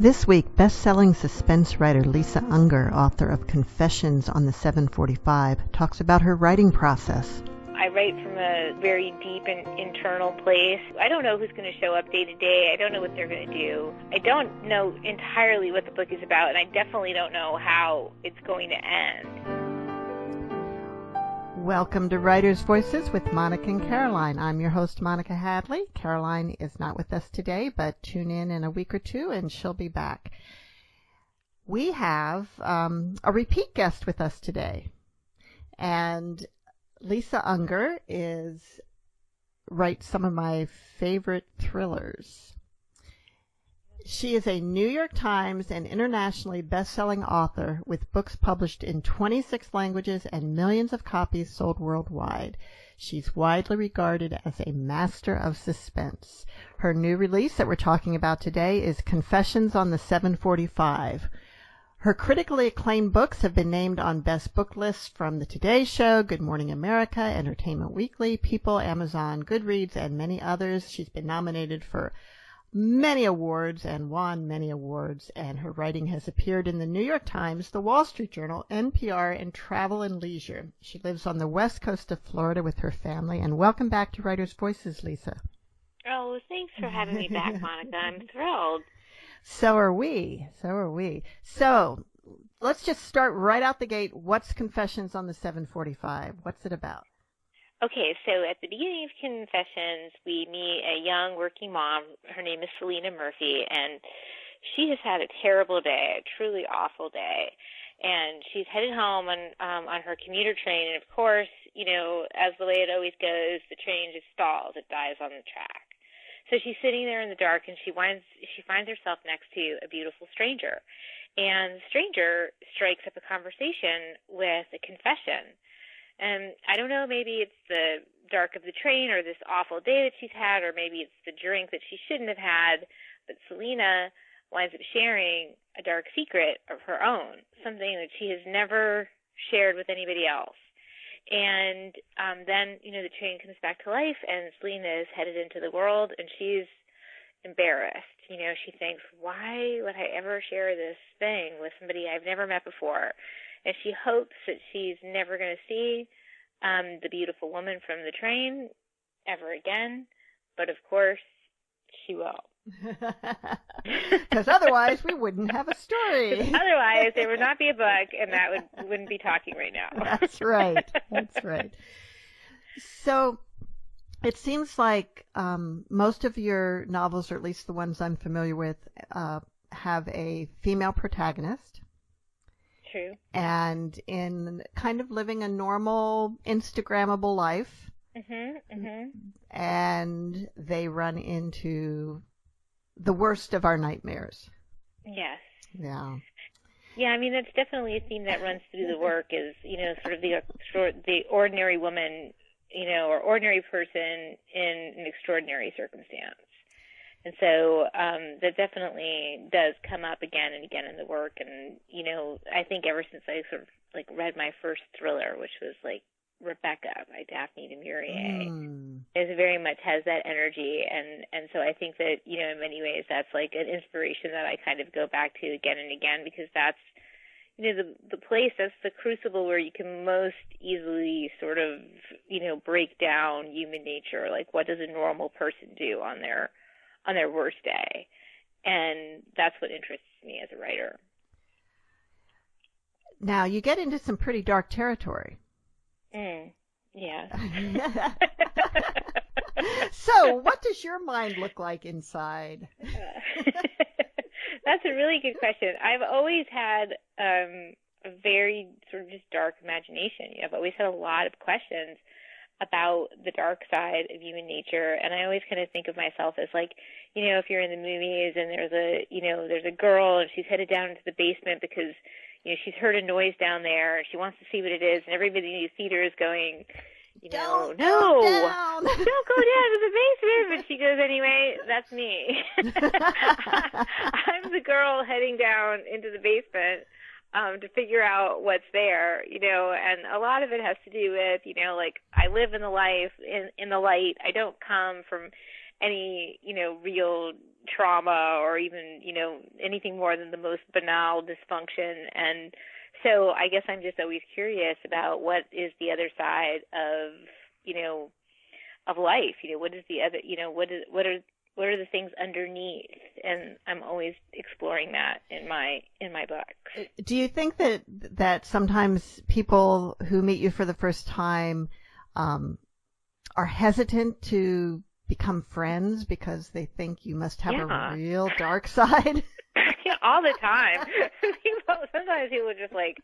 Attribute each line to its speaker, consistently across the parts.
Speaker 1: This week, best-selling suspense writer Lisa Unger, author of Confessions on the 745, talks about her writing process.
Speaker 2: I write from a very deep and internal place. I don't know who's going to show up day to day. I don't know what they're going to do. I don't know entirely what the book is about, and I definitely don't know how it's going to end.
Speaker 1: Welcome to Writer's Voices with Monica and Caroline. I'm your host, Monica Hadley. Caroline is not with us today, but tune in a week or two and she'll be back. We have a repeat guest with us today, and Lisa Unger writes some of my favorite thrillers. She is a New York Times and internationally best-selling author with books published in 26 languages and millions of copies sold worldwide. She's widely regarded as a master of suspense. Her new release that we're talking about today is Confessions on the 745. Her critically acclaimed books have been named on best book lists from The Today Show, Good Morning America, Entertainment Weekly, People, Amazon, Goodreads, and many others. She's been nominated for many awards and won many awards, and her writing has appeared in the New York Times, the Wall Street Journal, NPR, and Travel and Leisure. She lives on the west coast of Florida with her family. And welcome back to Writer's Voices, Lisa.
Speaker 2: Oh, thanks for having me back, Monica. I'm thrilled.
Speaker 1: So are we. So let's just start right out the gate. What's Confessions on the 745? What's it about?
Speaker 2: Okay, so at the beginning of Confessions, we meet a young working mom. Her name is Selena Murphy, and she has had a terrible day, a truly awful day. And she's headed home on her commuter train, and of course, you know, as the way it always goes, the train just stalls. It dies on the track. So she's sitting there in the dark, and she finds herself next to a beautiful stranger. And the stranger strikes up a conversation with a confession. And I don't know, maybe it's the dark of the train or this awful day that she's had, or maybe it's the drink that she shouldn't have had, but Selena winds up sharing a dark secret of her own, something that she has never shared with anybody else. And then, you know, the train comes back to life, and Selena is headed into the world, and she's embarrassed. You know, she thinks, why would I ever share this thing with somebody I've never met before? And she hopes that she's never going to see the beautiful woman from the train ever again. But, of course, she will.
Speaker 1: Because otherwise we wouldn't have a story.
Speaker 2: Otherwise there would not be a book, and that wouldn't be talking right now.
Speaker 1: That's right. So it seems like most of your novels, or at least the ones I'm familiar with, have a female protagonist.
Speaker 2: True.
Speaker 1: And in kind of living a normal, Instagrammable life. And they run into the worst of our nightmares.
Speaker 2: Yes.
Speaker 1: Yeah.
Speaker 2: Yeah, I mean, that's definitely a theme that runs through the work is, you know, sort of the ordinary woman, you know, or ordinary person in an extraordinary circumstance. And so that definitely does come up again and again in the work. And, you know, I think ever since I sort of, like, read my first thriller, which was, like, Rebecca by Daphne du Maurier, it very much has that energy. And so I think that, you know, in many ways that's, like, an inspiration that I kind of go back to again and again, because that's, you know, the place, that's the crucible where you can most easily sort of, you know, break down human nature. Like, what does a normal person do on their worst day? And that's what interests me as a writer.
Speaker 1: Now, you get into some pretty dark territory.
Speaker 2: Yeah.
Speaker 1: So, what does your mind look like inside?
Speaker 2: That's a really good question. I've always had a very sort of just dark imagination. You know, I've always had a lot of questions about the dark side of human nature, and I always kind of think of myself as, like, you know, if you're in the movies and there's a girl and she's headed down into the basement because, you know, she's heard a noise down there and she wants to see what it is, and everybody in the theater is going, you know, don't go down to the basement, but she goes anyway. That's me. I'm the girl heading down into the basement to figure out what's there, you know, and a lot of it has to do with, you know, like, I live in the life, in the light. I don't come from any, you know, real, trauma or even, anything more than the most banal dysfunction. And so I guess I'm just always curious about what is the other side of, of life. What is the other, what are the things underneath? And I'm always exploring that in my books.
Speaker 1: Do you think that sometimes people who meet you for the first time are hesitant to become friends because they think you must have a real dark side?
Speaker 2: Yeah, all the time. Sometimes people are just like,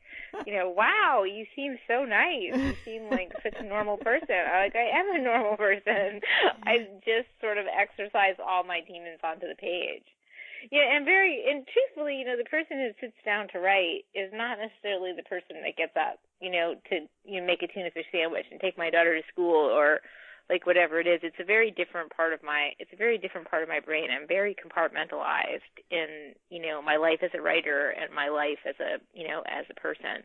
Speaker 2: wow, you seem so nice. You seem like such a normal person. I am a normal person. I just sort of exercise all my demons onto the page. Yeah, and truthfully, the person who sits down to write is not necessarily the person that gets up, to make a tuna fish sandwich and take my daughter to school or like whatever it is. It's a very different part of my brain. I'm very compartmentalized in, my life as a writer and my life as a person.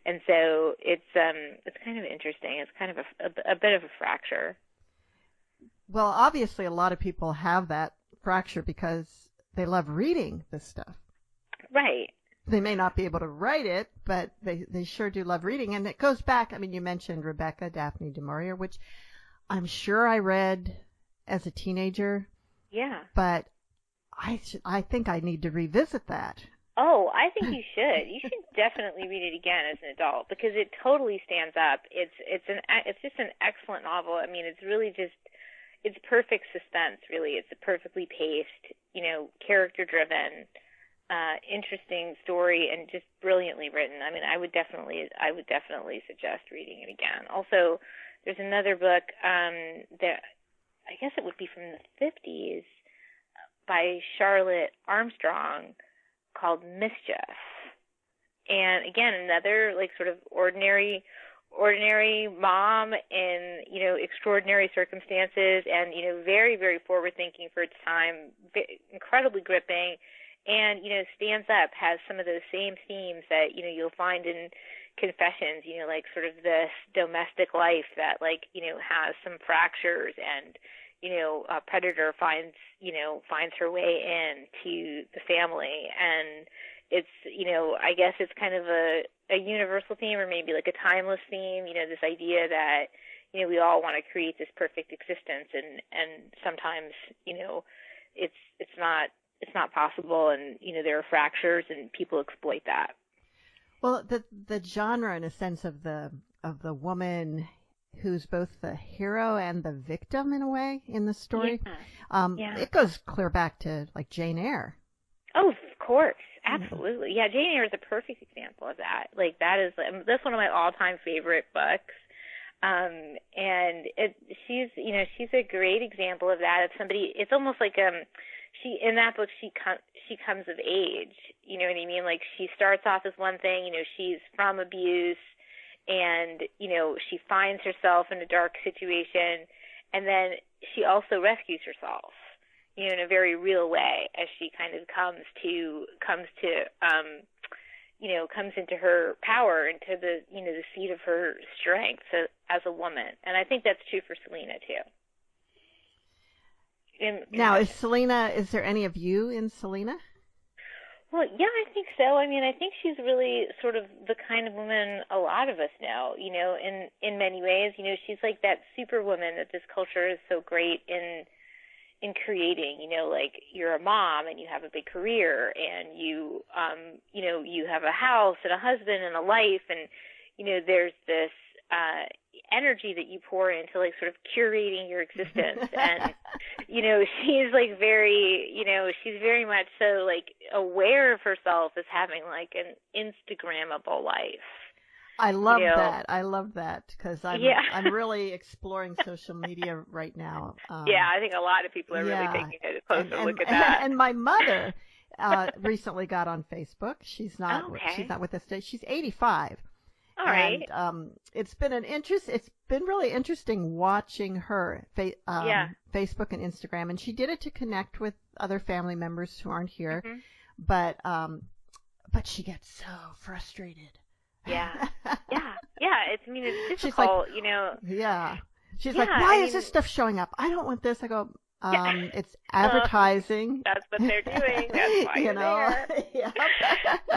Speaker 2: And so it's kind of interesting. It's kind of a bit of a fracture.
Speaker 1: Well, obviously a lot of people have that fracture because they love reading this stuff.
Speaker 2: Right.
Speaker 1: They may not be able to write it, but they sure do love reading. And it goes back, you mentioned Rebecca, Daphne du Maurier, which I'm sure I read as a teenager.
Speaker 2: Yeah.
Speaker 1: But I think I need to revisit that.
Speaker 2: Oh, I think you should. You should definitely read it again as an adult because it totally stands up. It's just an excellent novel. It's really it's perfect suspense, really. It's a perfectly paced, character-driven, interesting story and just brilliantly written. I would definitely suggest reading it again. Also, there's another book that I guess it would be from the 50s by Charlotte Armstrong called Mischief. And again, another like sort of ordinary mom in, extraordinary circumstances and, very, very forward thinking for its time, incredibly gripping and, stands up, has some of those same themes that, you'll find in Confessions, like sort of this domestic life that has some fractures and, a predator finds her way in to the family. And it's, I guess it's kind of a universal theme or maybe like a timeless theme, this idea that, we all want to create this perfect existence and sometimes, it's not possible and, there are fractures and people exploit that.
Speaker 1: Well, the genre, in a sense, of the woman who's both the hero and the victim in a way in the story, it goes clear back to like Jane Eyre.
Speaker 2: Oh, of course, absolutely, yeah. Jane Eyre is a perfect example of that. Like that's one of my all-time favorite books, and she's a great example of that. Of somebody, it's almost like she in that book she comes of age. You know what I mean? Like she starts off as one thing. She's from abuse, and she finds herself in a dark situation, and then she also rescues herself. In a very real way as she kind of comes into her power, into the the seat of her strength as a woman. And I think that's true for Selena too.
Speaker 1: Now, is there any of you in Selena?
Speaker 2: Well, yeah, I think so. I think she's really sort of the kind of woman a lot of us know, in many ways. She's like that superwoman that this culture is so great in creating, like you're a mom and you have a big career and you have a house and a husband and a life and, there's this energy that you pour into like sort of curating your existence. And, she's like she's very much so like aware of herself as having like an Instagrammable life.
Speaker 1: I love that. I love that because I'm really exploring social media right now.
Speaker 2: I think a lot of people are really taking a closer look at that.
Speaker 1: And my mother recently got on Facebook. She's not with us today. She's 85.
Speaker 2: All right.
Speaker 1: And it's been really interesting watching her Facebook and Instagram, and she did it to connect with other family members who aren't here. Mm-hmm. But she gets so frustrated.
Speaker 2: Yeah. It's difficult,
Speaker 1: She's like, Yeah. She's like, why is this stuff showing up? I don't want this. I go, It's advertising.
Speaker 2: That's what they're doing. That's why you're there.
Speaker 1: Yeah.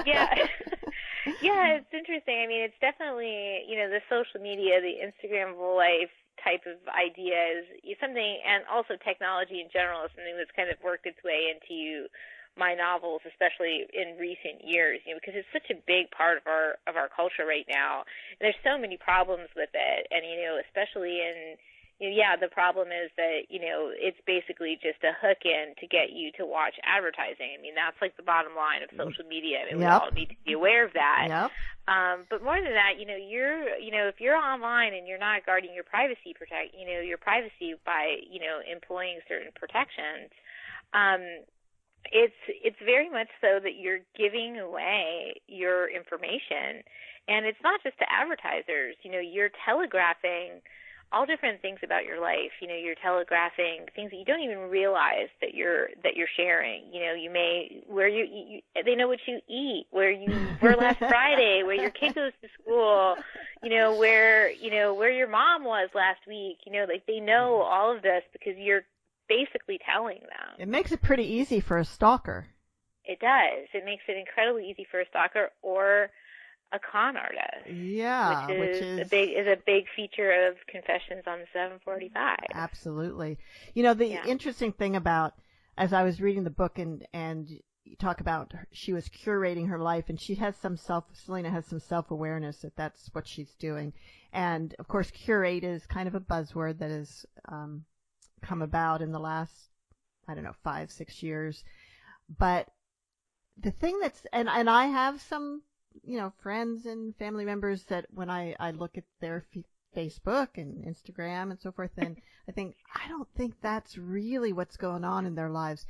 Speaker 2: Yeah. Yeah, it's interesting. I mean, it's definitely, the social media, the Instagram life type of idea is something, and also technology in general is something that's kind of worked its way into my novels, especially in recent years, because it's such a big part of our culture right now. And there's so many problems with it, and especially in the problem is that, it's basically just a hook in to get you to watch advertising. I mean, that's like the bottom line of social media. I mean, we all need to be aware of that.
Speaker 1: Yep.
Speaker 2: But more than that, if you're online and you're not guarding your privacy your privacy by, employing certain protections, it's very much so that you're giving away your information. And it's not just to advertisers. You're telegraphing all different things about your life. You're telegraphing things that you don't even realize that you're sharing. They know what you eat, where you were last Friday, where your kid goes to school, where your mom was last week. They know all of this because you're basically telling them.
Speaker 1: It makes it pretty easy for a stalker.
Speaker 2: It does. It makes it incredibly easy for a stalker or a con artist.
Speaker 1: Yeah,
Speaker 2: which is a big feature of Confessions on the 745.
Speaker 1: Absolutely. The interesting thing about, as I was reading the book and you talk about she was curating her life, and Selena has some self-awareness that that's what she's doing. And of course, curate is kind of a buzzword that has come about in the last, 5-6 years. But the thing and I have some friends and family members that when I look at their Facebook and Instagram and so forth, and I think, I don't think that's really what's going on in their lives.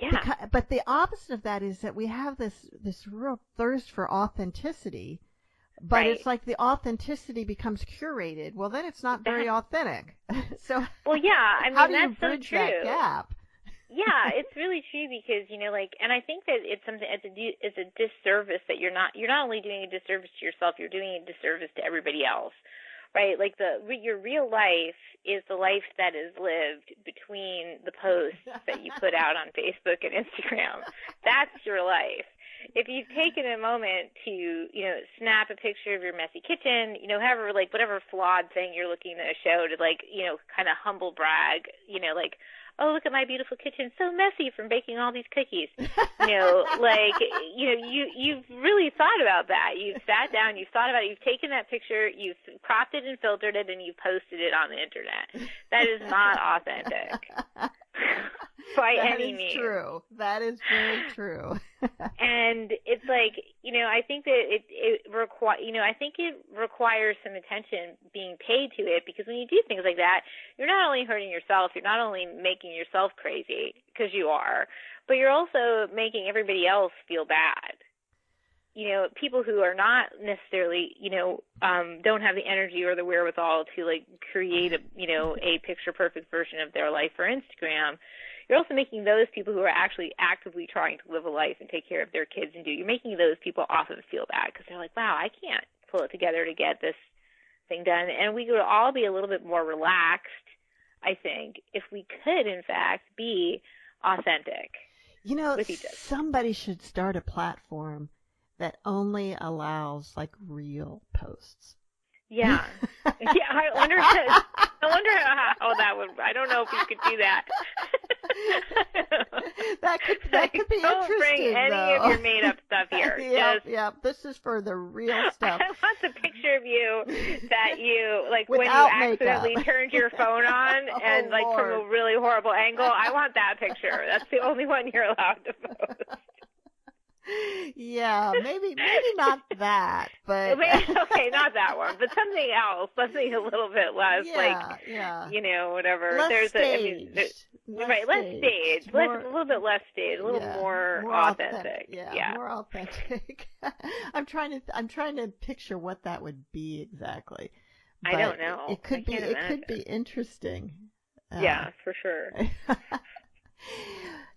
Speaker 2: Yeah.
Speaker 1: But the opposite of that is that we have this real thirst for authenticity, but
Speaker 2: right.
Speaker 1: It's like the authenticity becomes curated. Well, then it's not very authentic. So,
Speaker 2: well, yeah, I mean,
Speaker 1: how do you
Speaker 2: that's
Speaker 1: bridge
Speaker 2: so true.
Speaker 1: that gap?
Speaker 2: Yeah, it's really true because, and I think that it's something, it's a disservice that you're not only doing a disservice to yourself, you're doing a disservice to everybody else, right? Like your real life is the life that is lived between the posts that you put out on Facebook and Instagram. That's your life. If you've taken a moment to, snap a picture of your messy kitchen, whatever flawed thing you're looking to show to kind of humble brag, oh, look at my beautiful kitchen, so messy from baking all these cookies. You've really thought about that. You've sat down, you've thought about it, you've taken that picture, you've cropped it and filtered it, and you've posted it on the internet. That is not authentic. By any means.
Speaker 1: That is very true.
Speaker 2: And it's I think that it requires some attention being paid to it, because when you do things like that, you're not only hurting yourself, you're not only making yourself crazy, because you are, but you're also making everybody else feel bad. People who are not necessarily, don't have the energy or the wherewithal to create a picture perfect version of their life for Instagram. You're also making those people who are actually actively trying to live a life and take care of their kids you're making those people often feel bad because they're like, wow, I can't pull it together to get this thing done. And we would all be a little bit more relaxed, I think, if we could, in fact, be authentic with each other.
Speaker 1: Somebody should start a platform that only allows real posts.
Speaker 2: Yeah. Yeah, I wonder how that would, I don't know if you could do that.
Speaker 1: that could be
Speaker 2: don't
Speaker 1: interesting.
Speaker 2: Don't bring any
Speaker 1: though.
Speaker 2: of your made up stuff here.
Speaker 1: Yep. This is for the real stuff.
Speaker 2: I want the picture of you that you when you
Speaker 1: Without
Speaker 2: accidentally
Speaker 1: makeup.
Speaker 2: turned your phone on and
Speaker 1: Lord.
Speaker 2: from a really horrible angle. I want that picture. That's the only one you're allowed to post.
Speaker 1: Yeah, maybe not that, but
Speaker 2: okay, not that one, but something else, something a little bit less whatever.
Speaker 1: Less staged.
Speaker 2: Less staged, a little bit less staged, a little more authentic.
Speaker 1: Yeah, more authentic. I'm trying to picture what that would be exactly.
Speaker 2: I don't know.
Speaker 1: It could be interesting.
Speaker 2: Yeah, for sure.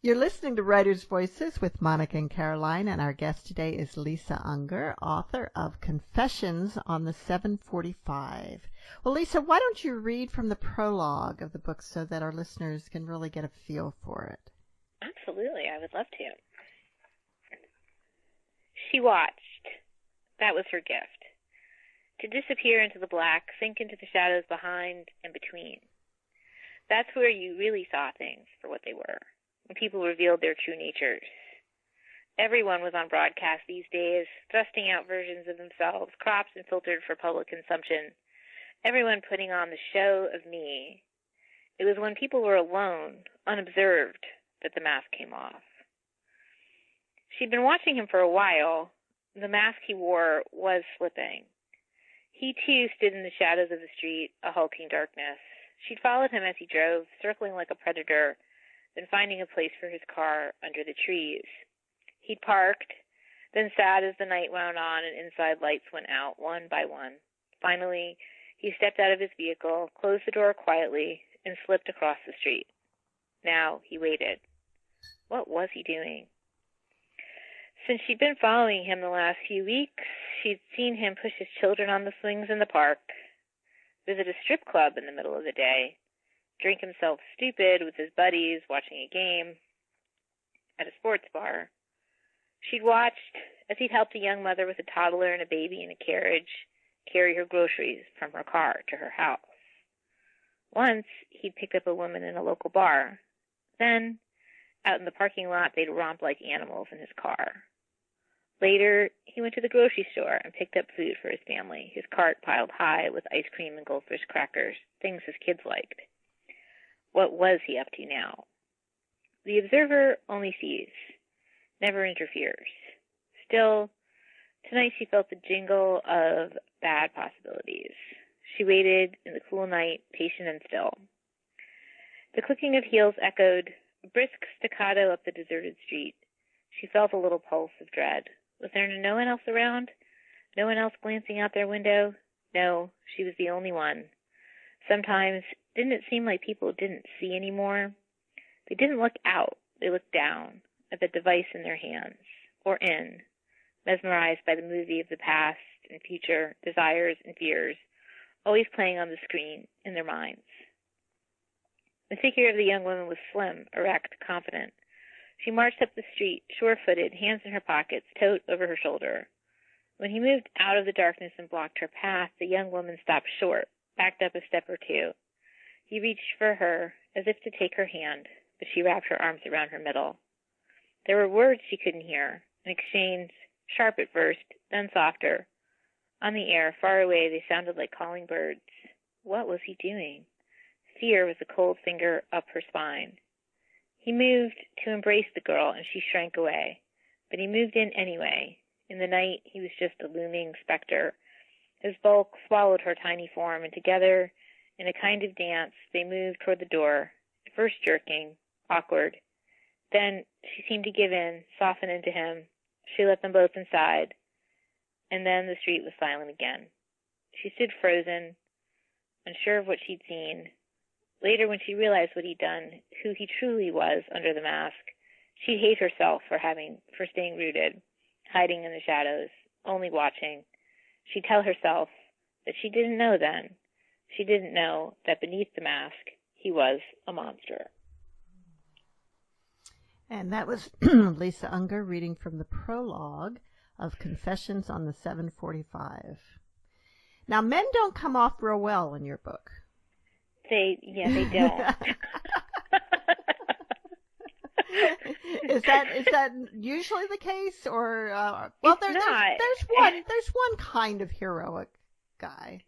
Speaker 1: You're listening to Writer's Voices with Monica and Caroline, and our guest today is Lisa Unger, author of Confessions on the 745. Well, Lisa, why don't you read from the prologue of the book so that our listeners can really get a feel for it?
Speaker 2: Absolutely, I would love to. She watched. That was her gift. To disappear into the black, sink into the shadows behind and between. That's where you really saw things for what they were, when people revealed their true natures. Everyone was on broadcast these days, thrusting out versions of themselves, cropped and filtered for public consumption. Everyone putting on the show of me. It was when people were alone, unobserved, that the mask came off. She'd been watching him for a while. The mask he wore was slipping. He, too, stood in the shadows of the street, a hulking darkness. She'd followed him as he drove, circling like a predator, then finding a place for his car under the trees. He'd parked, then sat as the night wound on and inside lights went out one by one. Finally, he stepped out of his vehicle, closed the door quietly, and slipped across the street. Now he waited. What was he doing? Since she'd been following him the last few weeks, she'd seen him push his children on the swings in the park, visit a strip club in the middle of the day, drink himself stupid with his buddies watching a game at a sports bar. She'd watched as he'd helped a young mother with a toddler and a baby in a carriage carry her groceries from her car to her house. Once, he'd picked up a woman in a local bar. Then, out in the parking lot, they'd romp like animals in his car. Later, he went to the grocery store and picked up food for his family, his cart piled high with ice cream and goldfish crackers, things his kids liked. What was he up to now? The observer only sees, never interferes. Still, tonight she felt the jingle of bad possibilities. She waited in the cool night, patient and still. The clicking of heels echoed, a brisk staccato up the deserted street. She felt a little pulse of dread. Was there no one else around? No one else glancing out their window? No, she was the only one. Sometimes, didn't it seem like people didn't see anymore? They didn't look out. They looked down at the device in their hands, or in, mesmerized by the movie of the past and future, desires and fears, always playing on the screen in their minds. The figure of the young woman was slim, erect, confident. She marched up the street, sure-footed, hands in her pockets, tote over her shoulder. When he moved out of the darkness and blocked her path, the young woman stopped short, backed up a step or two. He reached for her, as if to take her hand, but she wrapped her arms around her middle. There were words she couldn't hear, an exchange, sharp at first, then softer. On the air, far away, they sounded like calling birds. What was he doing? Fear was a cold finger up her spine. He moved to embrace the girl, and she shrank away. But he moved in anyway. In the night, he was just a looming specter. His bulk swallowed her tiny form, and together, in a kind of dance, they moved toward the door, at first jerking, awkward. Then she seemed to give in, soften into him. She let them both inside. And then the street was silent again. She stood frozen, unsure of what she'd seen. Later, when she realized what he'd done, who he truly was under the mask, she'd hate herself for staying rooted, hiding in the shadows, only watching. She'd tell herself that she didn't know then. She didn't know that beneath the mask, he was a monster.
Speaker 1: And that was Lisa Unger reading from the prologue of Confessions on the 745. Now, men don't come off real well in your book.
Speaker 2: They don't.
Speaker 1: Is that usually the case, or well, there's one kind of heroic guy.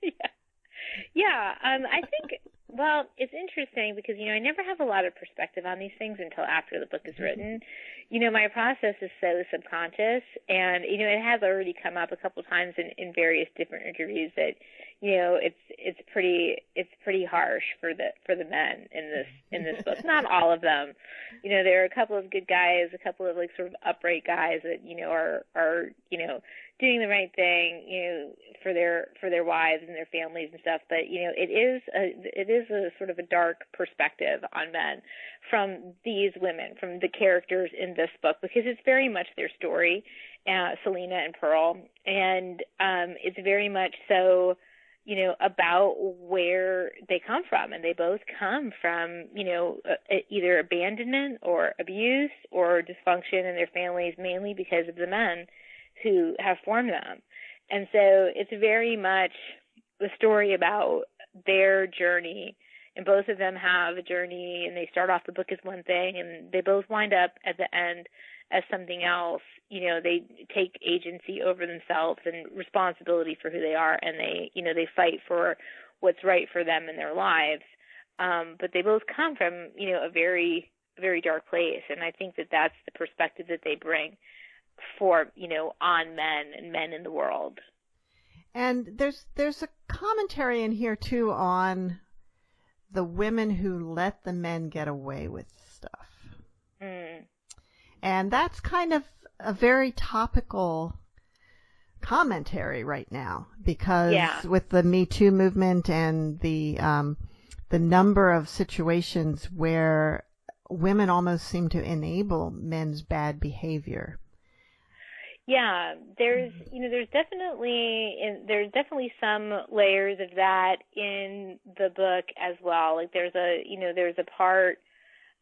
Speaker 2: Yeah. I think. Well, it's interesting because I never have a lot of perspective on these things until after the book is written. My process is so subconscious, and it has already come up a couple times in various different interviews that it's pretty harsh for the men in this book. Not all of them. There are a couple of good guys, a couple of like sort of upright guys that are doing the right thing for their wives and their families and stuff. But it is a sort of a dark perspective on men from these women, from the characters in this book, because it's very much their story, Selena and Pearl, and it's very much so about where they come from. And they both come from, either abandonment or abuse or dysfunction in their families, mainly because of the men who have formed them. And so it's very much the story about their journey. And both of them have a journey, and they start off the book as one thing, and they both wind up at the end as something else. They take agency over themselves and responsibility for who they are, and they fight for what's right for them in their lives. But they both come from, a very, very dark place. And I think that that's the perspective that they bring for, on men and men in the world.
Speaker 1: And there's a commentary in here too on the women who let the men get away with stuff. And that's kind of a very topical commentary right now, because with the Me Too movement and the number of situations where women almost seem to enable men's bad behavior.
Speaker 2: Yeah, there's definitely some layers of that in the book as well. Like there's a part,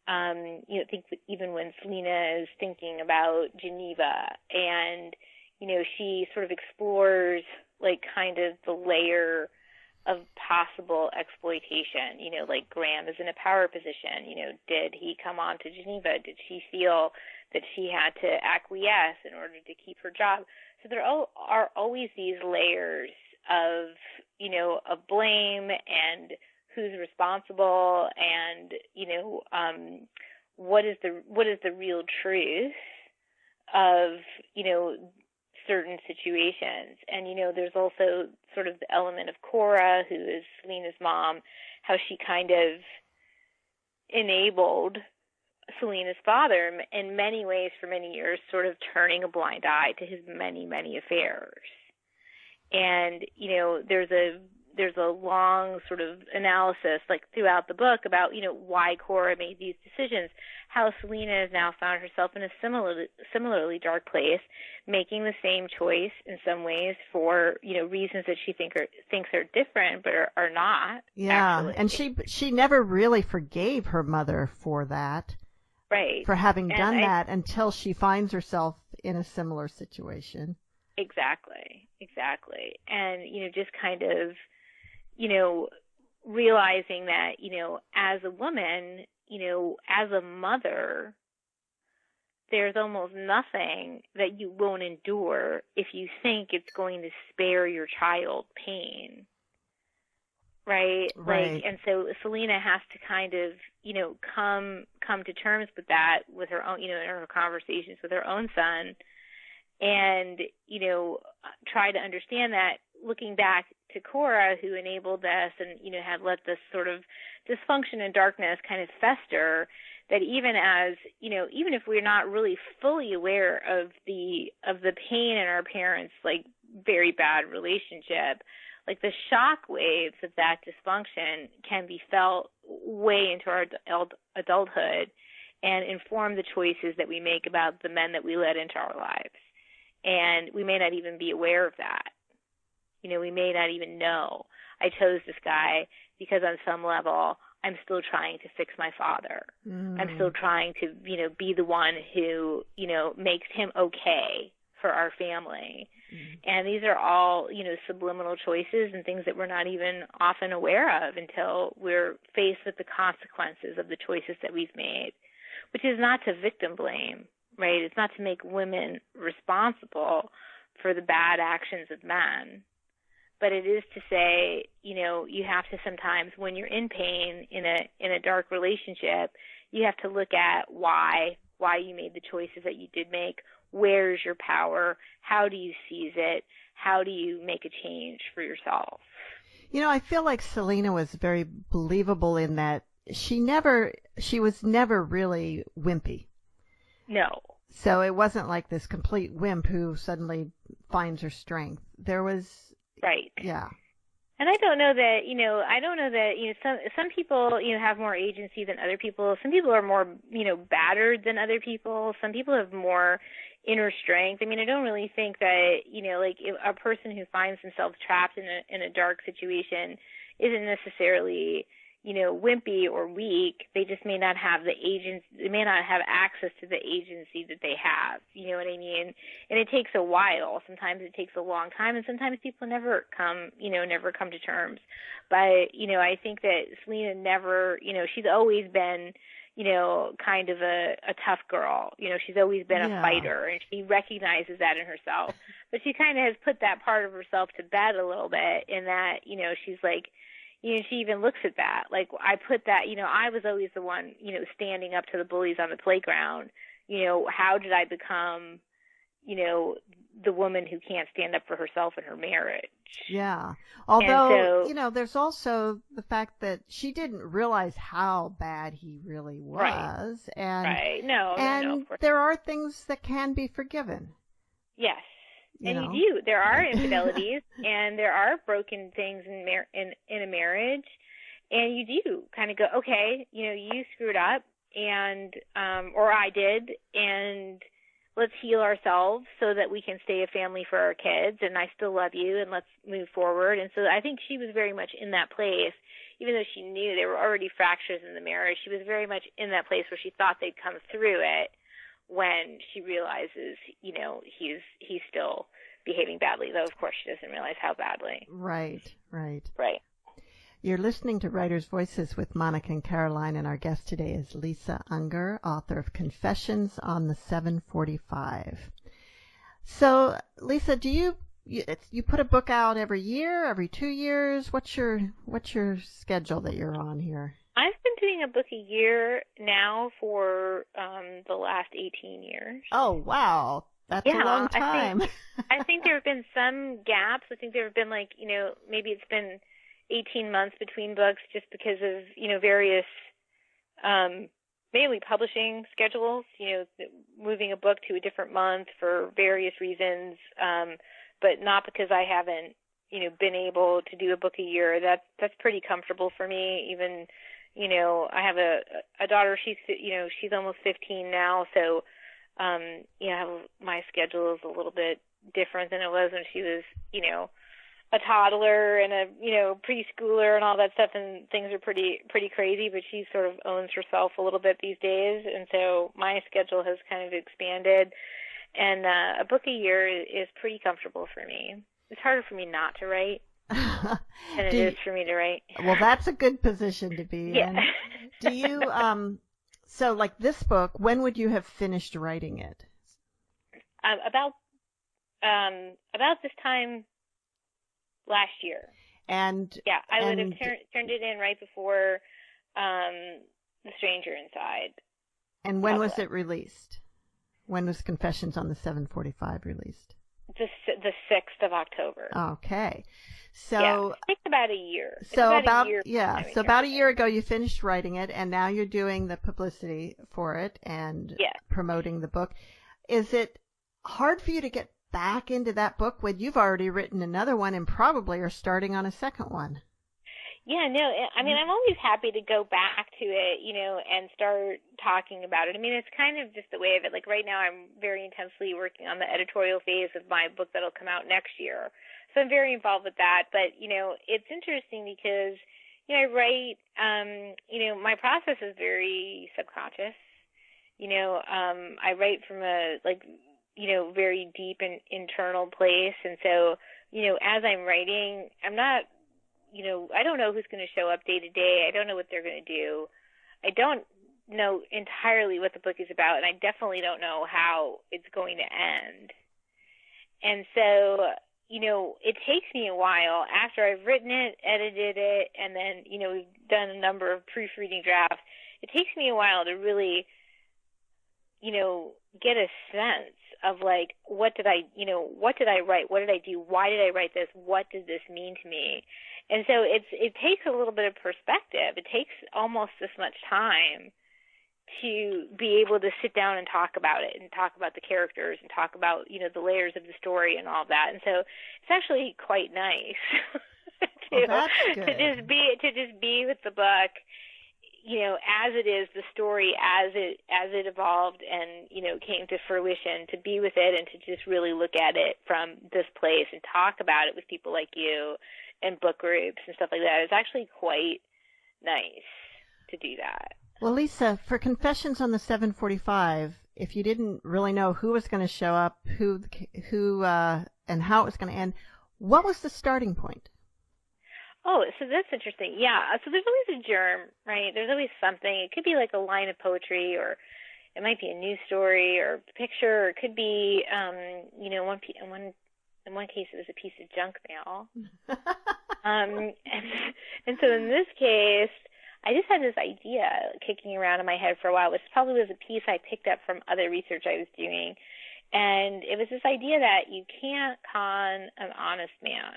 Speaker 2: I think even when Selena is thinking about Geneva, and she sort of explores like kind of the layer of possible exploitation. Like Graham is in a power position. Did he come on to Geneva? Did she feel that she had to acquiesce in order to keep her job? So there are always these layers of, of blame and who's responsible, and, what is the real truth of, certain situations. And, there's also sort of the element of Cora, who is Selena's mom, how she kind of enabled Selena's father in many ways for many years, sort of turning a blind eye to his many, many affairs. And, there's a long sort of analysis like throughout the book about, why Cora made these decisions, how Selena has now found herself in a similarly dark place, making the same choice in some ways for, reasons that she thinks are different, but are not.
Speaker 1: Yeah.
Speaker 2: Actually.
Speaker 1: And she never really forgave her mother for that.
Speaker 2: Right.
Speaker 1: For having done that until she finds herself in a similar situation. Exactly.
Speaker 2: And, just kind of, realizing that, as a woman, as a mother, there's almost nothing that you won't endure if you think it's going to spare your child pain. Right. Like, and so Selena has to kind of, come to terms with that with her own, in her conversations with her own son, and, try to understand that, looking back to Cora, who enabled this and, had let this sort of dysfunction and darkness kind of fester, that even as, even if we're not really fully aware of the pain in our parents' like very bad relationship, like the shock waves of that dysfunction can be felt way into our adulthood and inform the choices that we make about the men that we let into our lives. And we may not even be aware of that. We may not even know I chose this guy because on some level I'm still trying to fix my father. I'm still trying to, be the one who, makes him okay for our family. And these are all, subliminal choices and things that we're not even often aware of until we're faced with the consequences of the choices that we've made, which is not to victim blame, right? It's not to make women responsible for the bad actions of men, but it is to say, you have to sometimes, when you're in pain in a dark relationship, you have to look at why you made the choices that you did make. Where's your power? How do you seize it? How do you make a change for yourself?
Speaker 1: You know, I feel like Selena was very believable in that she was never really wimpy.
Speaker 2: No.
Speaker 1: So it wasn't like this complete wimp who suddenly finds her strength. There was,
Speaker 2: right.
Speaker 1: Yeah.
Speaker 2: And I don't know that, some people, have more agency than other people. Some people are more, battered than other people. Some people have more inner strength. I mean, I don't really think that, like if a person who finds themselves trapped in a dark situation isn't necessarily, wimpy or weak. They just may not have they may not have access to the agency that they have. You know what I mean? And it takes a while. Sometimes it takes a long time, and sometimes people never come to terms. But, I think that Selena never, she's always been, kind of a tough girl. She's always been a fighter, and she recognizes that in herself. But she kind of has put that part of herself to bed a little bit in that, she's like, she even looks at that. Like, I put that, I was always the one, standing up to the bullies on the playground. How did I become, the woman who can't stand up for herself in her marriage?
Speaker 1: Yeah. Although, there's also the fact that she didn't realize how bad he really was.
Speaker 2: Right.
Speaker 1: And,
Speaker 2: right. No,
Speaker 1: of course. There are things that can be forgiven.
Speaker 2: Yes. And you do. There are infidelities, and there are broken things in a marriage, and you do kind of go, okay, you screwed up, and or I did, and let's heal ourselves so that we can stay a family for our kids, and I still love you, and let's move forward. And so I think she was very much in that place, even though she knew there were already fractures in the marriage. She was very much in that place where she thought they'd come through it. When she realizes, he's still behaving badly, though of course she doesn't realize how badly.
Speaker 1: Right.
Speaker 2: You're
Speaker 1: listening to Writer's Voices with Monica and Caroline, and our guest today is Lisa Unger, author of Confessions on the 745. So, Lisa, do you put a book out every year, every 2 years? What's your schedule that you're on here?
Speaker 2: I've been doing a book a year now for the last 18 years.
Speaker 1: Oh, wow. That's a long time.
Speaker 2: I think there have been some gaps. I think there have been maybe it's been 18 months between books just because of, various, mainly publishing schedules, moving a book to a different month for various reasons, but not because I haven't, been able to do a book a year. That's pretty comfortable for me. Even, I have a daughter, she's almost 15 now, so, my schedule is a little bit different than it was when she was, a toddler and a, preschooler and all that stuff, and things are pretty crazy, but she sort of owns herself a little bit these days, and so my schedule has kind of expanded, and a book a year is pretty comfortable for me. It's harder for me not to write than it is for me to write.
Speaker 1: Well, that's a good position to be in. Do you, so like this book, when would you have finished writing it?
Speaker 2: About this time last year.
Speaker 1: And
Speaker 2: yeah, I would have turned it in right before The Stranger Inside.
Speaker 1: And when was it released? When was Confessions on the 745 released?
Speaker 2: The 6th of October.
Speaker 1: Okay. So
Speaker 2: yeah, it takes about a year.
Speaker 1: So about a year ago you finished writing it, and now you're doing the publicity for it and promoting the book. Is it hard for you to get back into that book when you've already written another one and probably are starting on a second one?
Speaker 2: Yeah, no, I mean, I'm always happy to go back to it, and start talking about it. I mean, it's kind of just the way of it. Like right now I'm very intensely working on the editorial phase of my book that'll come out next year. So I'm very involved with that. But, it's interesting because, I write, my process is very subconscious. I write from a, very deep and internal place. And so, as I'm writing, I'm not, I don't know who's going to show up day to day. I don't know what they're going to do. I don't know entirely what the book is about, and I definitely don't know how it's going to end. And so, it takes me a while after I've written it, edited it, and then, we've done a number of proofreading drafts. It takes me a while to really, get a sense of what did I write? What did I do? Why did I write this? What does this mean to me? And so it takes a little bit of perspective. It takes almost this much time to be able to sit down and talk about it and talk about the characters and talk about, the layers of the story and all of that. And so it's actually quite nice to just be with the book, as it is, the story as it evolved and, came to fruition, to be with it and to just really look at it from this place and talk about it with people like you and book groups and stuff like that. It's actually quite nice to do that.
Speaker 1: Well, Lisa, for Confessions on the 745, if you didn't really know who was going to show up, who, and how it was going to end, what was the starting point?
Speaker 2: Oh, so that's interesting. Yeah. So there's always a germ, right? There's always something. It could be like a line of poetry, or it might be a news story or a picture, or it could be, in one case it was a piece of junk mail. And so in this case, I just had this idea kicking around in my head for a while, which probably was a piece I picked up from other research I was doing. And it was this idea that you can't con an honest man.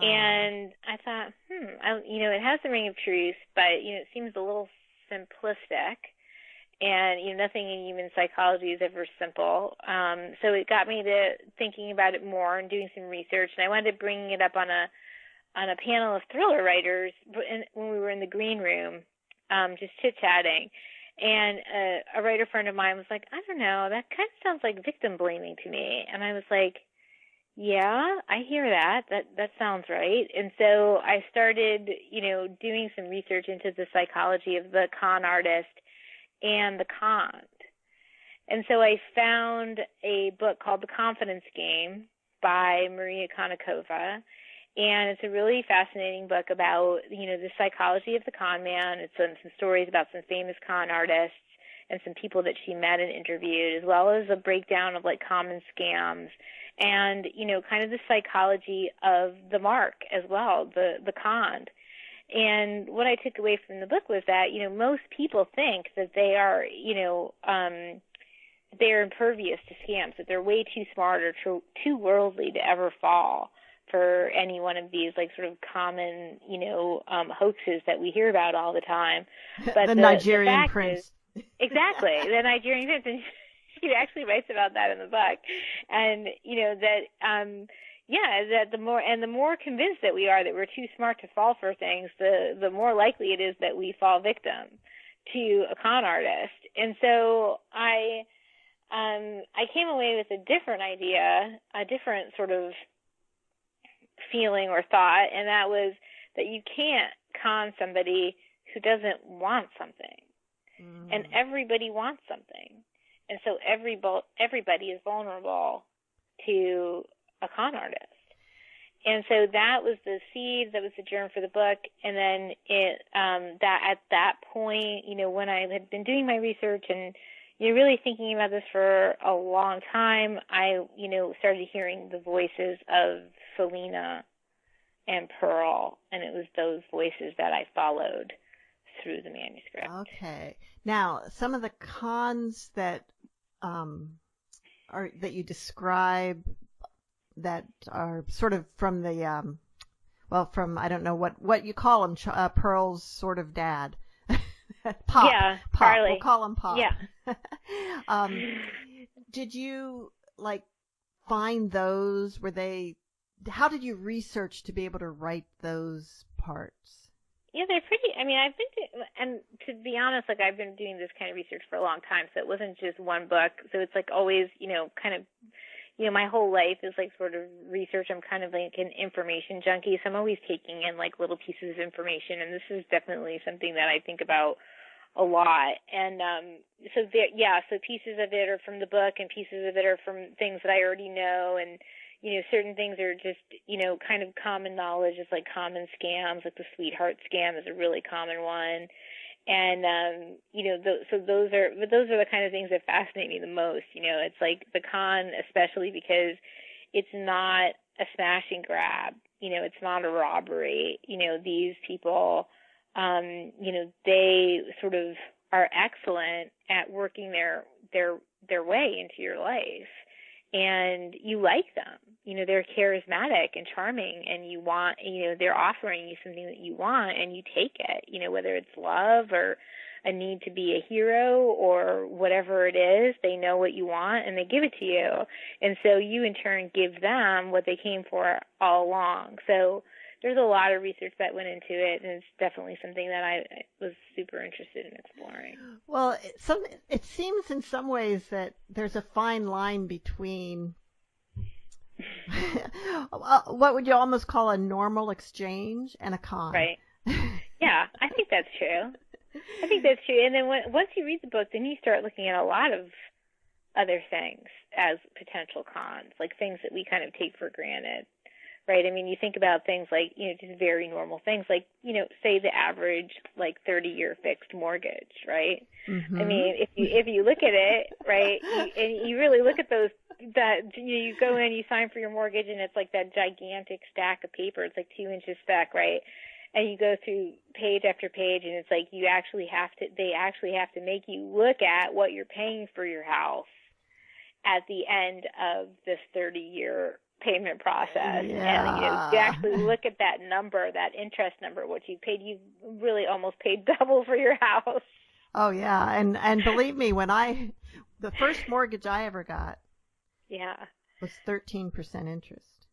Speaker 2: And I thought, it has the ring of truth, but, it seems a little simplistic. And, nothing in human psychology is ever simple. So it got me to thinking about it more and doing some research. And I wound up bringing it up on a panel of thriller writers when we were in the green room, just chit-chatting. And a writer friend of mine was like, I don't know, that kind of sounds like victim blaming to me. And I was like, yeah, I hear that. That sounds right. And so I started, doing some research into the psychology of the con artist and the conned. And so I found a book called The Confidence Game by Maria Konnikova. And it's a really fascinating book about, the psychology of the con man. It's some stories about some famous con artists and some people that she met and interviewed, as well as a breakdown of like common scams and, kind of the psychology of the mark as well, the conned. And what I took away from the book was that, most people think that they are, they're impervious to scams, that they're way too smart or too worldly to ever fall for any one of these like sort of common, hoaxes that we hear about all the time. But
Speaker 1: the Nigerian prince.
Speaker 2: Exactly, the Nigerian prince. And she actually writes about that in the book. And, that the more convinced that we are that we're too smart to fall for things, the more likely it is that we fall victim to a con artist. And so I came away with a different idea, a different sort of feeling or thought, and that was that you can't con somebody who doesn't want something. And everybody wants something. And so everybody is vulnerable to a con artist. And so that was the seed, that was the germ for the book. And then that at that point, when I had been doing my research and really thinking about this for a long time, I, started hearing the voices of Selena and Pearl, and it was those voices that I followed through the manuscript.
Speaker 1: Okay. Now, some of the cons that that you describe that are sort of from the from I don't know what you call him, Pearl's sort of dad. Pop.
Speaker 2: Yeah,
Speaker 1: Pop.
Speaker 2: Charlie.
Speaker 1: We'll call him Pop.
Speaker 2: Yeah.
Speaker 1: Did you find those? How did you research to be able to write those parts?
Speaker 2: Yeah, they're pretty. I mean, and to be honest, I've been doing this kind of research for a long time, so it wasn't just one book. So it's always, kind of, my whole life is sort of research. I'm kind of like an information junkie, so I'm always taking in little pieces of information, and this is definitely something that I think about a lot. And so pieces of it are from the book, and pieces of it are from things that I already know, and certain things are just, kind of common knowledge, just like common scams, like the sweetheart scam is a really common one. And, so those are the kind of things that fascinate me the most. It's the con, especially because it's not a smash and grab, it's not a robbery. These people, they sort of are excellent at working their way into your life. and you like them. They're charismatic and charming, and you want, they're offering you something that you want, and you take it, whether it's love or a need to be a hero or whatever it is. They know what you want, and they give it to you. And so you, in turn, give them what they came for all along. So there's a lot of research that went into it, and it's definitely something that I was super interested in exploring.
Speaker 1: Well, it seems in some ways that there's a fine line between what would you almost call a normal exchange and a con.
Speaker 2: Right. Yeah, I think that's true. And then once you read the book, then you start looking at a lot of other things as potential cons, like things that we kind of take for granted. Right. I mean, you think about things like, just very normal things like, say the average 30-year fixed mortgage. Right. Mm-hmm. I mean, if you look at it, right, and you really look at those, that you go in, you sign for your mortgage, and it's like that gigantic stack of paper. It's like 2 inches thick. Right. And you go through page after page, and it's like they actually have to make you look at what you're paying for your house at the end of this 30-year payment process.
Speaker 1: Yeah.
Speaker 2: And you actually look at that number, that interest number, what you paid. You really almost paid double for your house.
Speaker 1: Oh yeah, and believe me, the first mortgage I ever got, was 13% interest.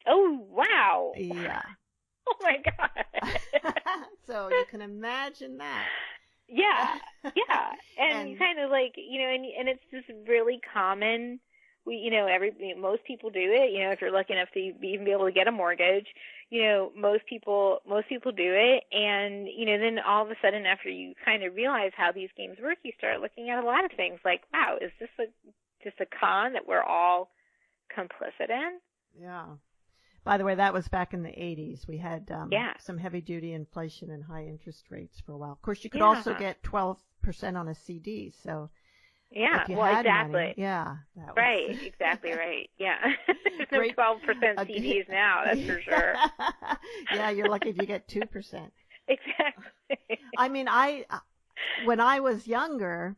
Speaker 2: Oh wow.
Speaker 1: Yeah.
Speaker 2: Oh my God.
Speaker 1: So you can imagine that.
Speaker 2: Yeah. And you kind of and it's just really common. Most people do it. If you're lucky enough to even be able to get a mortgage, most people do it. And, then all of a sudden, after you kind of realize how these games work, you start looking at a lot of things like, wow, is this just a con that we're all complicit in?
Speaker 1: Yeah. By the way, that was back in the 80s. We had some heavy-duty inflation and high interest rates for a while. Of course, you could also get 12% on a CD, so...
Speaker 2: Yeah, well, exactly.
Speaker 1: Money, yeah. That
Speaker 2: right, exactly right. Yeah. There's no 12% CDs now, that's for sure.
Speaker 1: Yeah, you're lucky if you get 2%.
Speaker 2: Exactly.
Speaker 1: I mean, when I was younger,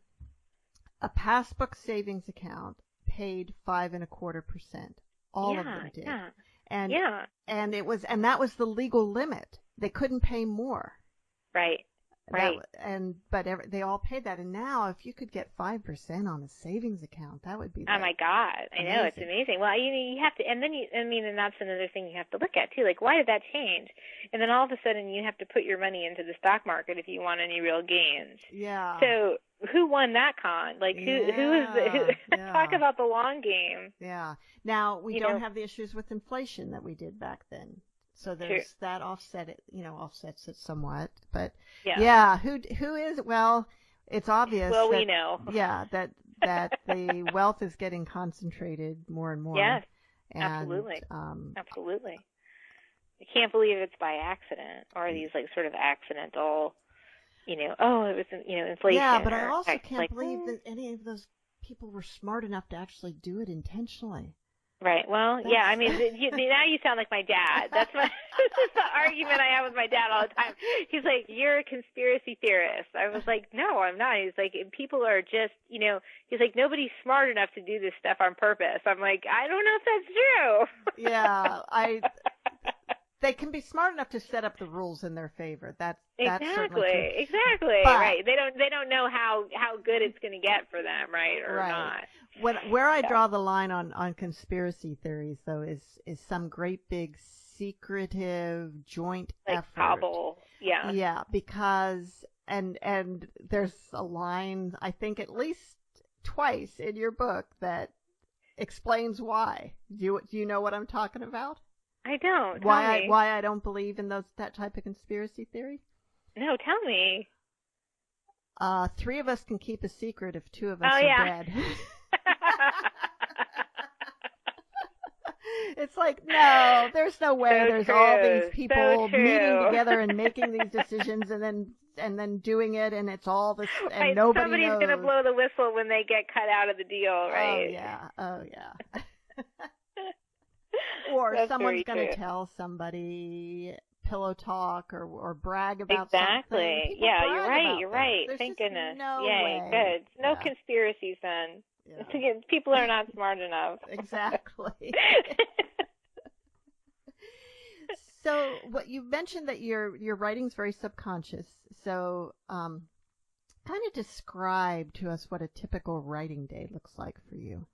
Speaker 1: a passbook savings account paid 5.25%. All of them did.
Speaker 2: Yeah.
Speaker 1: And that was the legal limit. They couldn't pay more.
Speaker 2: Right. Right.
Speaker 1: But they all paid that. And now if you could get 5% on a savings account, that would be
Speaker 2: oh my God. I
Speaker 1: amazing.
Speaker 2: know, it's amazing. Well, you have to, and then and that's another thing you have to look at too. Like, why did that change? And then all of a sudden you have to put your money into the stock market if you want any real gains.
Speaker 1: Yeah.
Speaker 2: So who won that con? Like who talk about the long game.
Speaker 1: Yeah. Now we don't have the issues with inflation that we did back then. So there's that offsets it somewhat, but who is, well, it's obvious.
Speaker 2: Well, we know.
Speaker 1: Yeah, that the wealth is getting concentrated more and more.
Speaker 2: Yes,
Speaker 1: and,
Speaker 2: absolutely. Absolutely. I can't believe it's by accident or these sort of accidental, it was, inflation.
Speaker 1: Yeah, but I also can't believe that any of those people were smart enough to actually do it intentionally.
Speaker 2: Right. Well, yeah. I mean, now you sound like my dad. This is the argument I have with my dad all the time. He's like, "You're a conspiracy theorist." I was like, "No, I'm not." He's like, "People are just, He's like, "Nobody's smart enough to do this stuff on purpose." I'm like, "I don't know if that's true."
Speaker 1: Yeah, they can be smart enough to set up the rules in their favor. That's certainly true.
Speaker 2: Exactly.
Speaker 1: But,
Speaker 2: right. They don't know how good it's going to get for them, right, or not.
Speaker 1: Where I draw the line on conspiracy theories, though, is some great big secretive joint effort.
Speaker 2: Cabal. Yeah.
Speaker 1: Yeah, because and there's a line, I think at least twice in your book, that explains why. Do you know what I'm talking about?
Speaker 2: I don't.
Speaker 1: Why I don't believe in that type of conspiracy theory?
Speaker 2: No, tell me.
Speaker 1: 3 of us can keep a secret if 2 of us are dead. It's like, no, there's no way.
Speaker 2: So
Speaker 1: there's
Speaker 2: true.
Speaker 1: all these people
Speaker 2: So
Speaker 1: meeting together and making these decisions and then doing it, and it's all this, and nobody
Speaker 2: somebody's
Speaker 1: knows.
Speaker 2: Somebody's going to blow the whistle when they get cut out of the deal, right?
Speaker 1: Oh yeah. Or
Speaker 2: That's
Speaker 1: someone's going to tell somebody pillow talk or brag about something.
Speaker 2: Yeah, you're right.
Speaker 1: There's
Speaker 2: Thank goodness.
Speaker 1: No
Speaker 2: Yay,
Speaker 1: way.
Speaker 2: good. No conspiracies then. Again, people are not smart enough.
Speaker 1: Exactly. So, what you mentioned that your writing's very subconscious. So, kind of describe to us what a typical writing day looks like for you.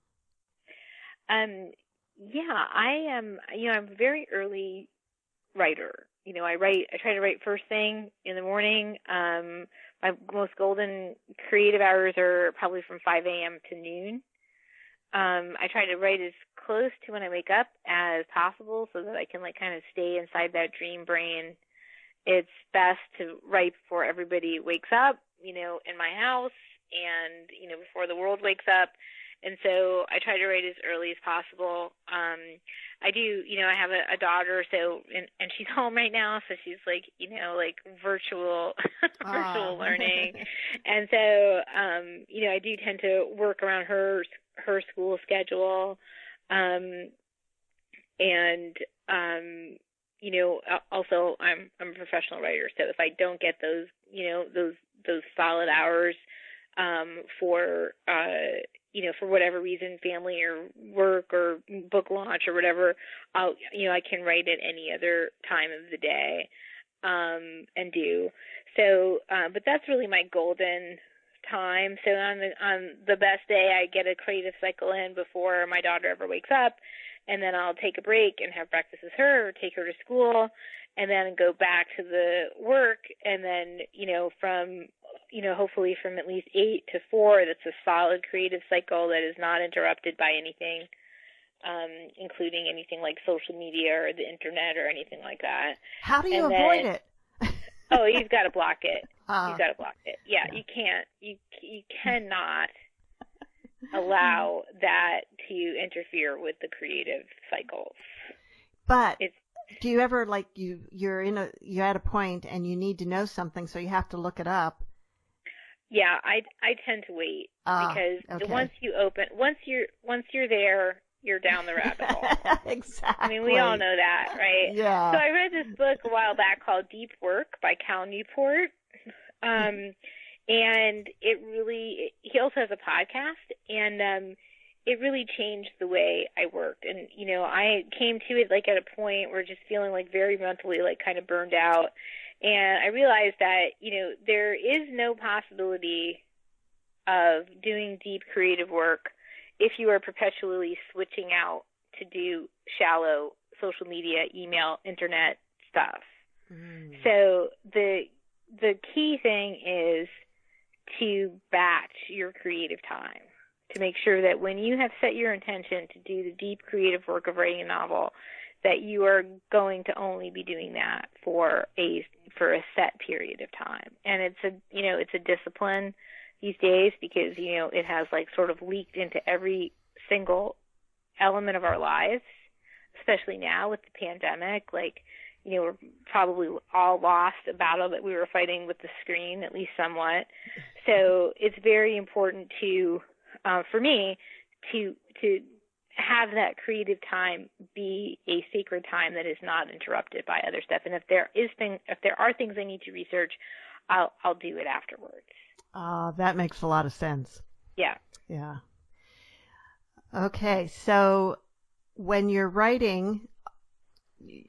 Speaker 2: Yeah, I am. I'm a very early writer. I try to write first thing in the morning. My most golden creative hours are probably from 5 a.m. to noon. I try to write as close to when I wake up as possible so that I can kind of stay inside that dream brain. It's best to write before everybody wakes up, in my house and, before the world wakes up. And so I try to write as early as possible. I do, I have a daughter, so, and she's home right now, so she's virtual, virtual learning. And so, I do tend to work around her school schedule. Also I'm a professional writer, so if I don't get those, those solid hours, for whatever reason, family or work or book launch or whatever, I can write at any other time of the day, and do. So, but that's really my golden time. So on the best day, I get a creative cycle in before my daughter ever wakes up, and then I'll take a break and have breakfast with her, or take her to school, and then go back to the work, and then, from hopefully from at least 8 to 4, that's a solid creative cycle that is not interrupted by anything, including anything like social media or the internet or anything like that.
Speaker 1: How do you avoid it?
Speaker 2: Oh, you've got to block it. You've got to block it. Yeah, you can't. You cannot allow that to interfere with the creative cycles.
Speaker 1: But do you ever you're at a point and you need to know something, so you have to look it up?
Speaker 2: Yeah, I tend to wait because once you're there, you're down the rabbit hole.
Speaker 1: Exactly.
Speaker 2: I mean, we all know that, right?
Speaker 1: Yeah.
Speaker 2: So I read this book a while back called Deep Work by Cal Newport. And he also has a podcast, and it really changed the way I worked. And, I came to it at a point where just feeling very mentally kind of burned out. And I realized that, there is no possibility of doing deep creative work if you are perpetually switching out to do shallow social media, email, internet stuff. So the key thing is to batch your creative time, to make sure that when you have set your intention to do the deep creative work of writing a novel, that you are going to only be doing that for a set period of time. And it's a discipline these days because, it has sort of leaked into every single element of our lives, especially now with the pandemic. We're probably all lost a battle that we were fighting with the screen, at least somewhat. So it's very important for me to have that creative time be a sacred time that is not interrupted by other stuff. And if there are things I need to research, I'll do it afterwards.
Speaker 1: That makes a lot of sense.
Speaker 2: Yeah.
Speaker 1: Yeah. Okay, so when you're writing,